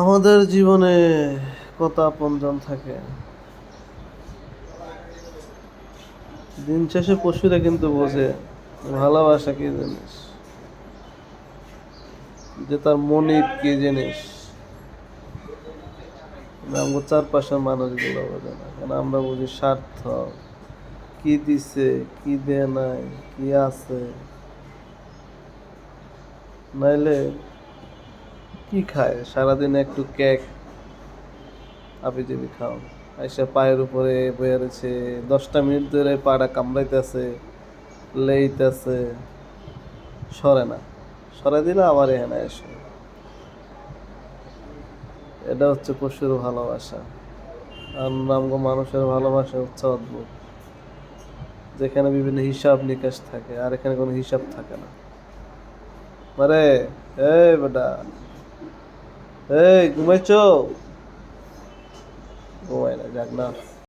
আমাদের জীবনে কত আপনজন থাকে, দিন শেষে পশুরা কিন্তু বোঝে ভালোবাসা কি জিনিস, যে তার মনিব কি জিনিস। আমার চারপাশের মানুষগুলো বোঝে না, কারণ আমরা বুঝি স্বার্থ, কি দিছে কি দেয় নাই, কি আছে, নাইলে কি খায় সারাদিন একটু কেক আবি যাবি খাও, আইসা পায়ের উপরে বয়ে রয়েছে 10টা মিনিট ধরে পাটা কামড়াইতেছে, লেইতেছে, সরে না, সরে দিলে আবার এখানে এসে। এটা হচ্ছে পশুর ভালোবাসা। আর আমগো মানুষের ভালোবাসা হচ্ছে অদ্ভুত, যেখানে বিভিন্ন হিসাব নিকাশ থাকে, আর এখানে কোনো হিসাব থাকে না। আরে এই বেটা, এই ঘুমাইছো? ঘুমাই না, যাক না।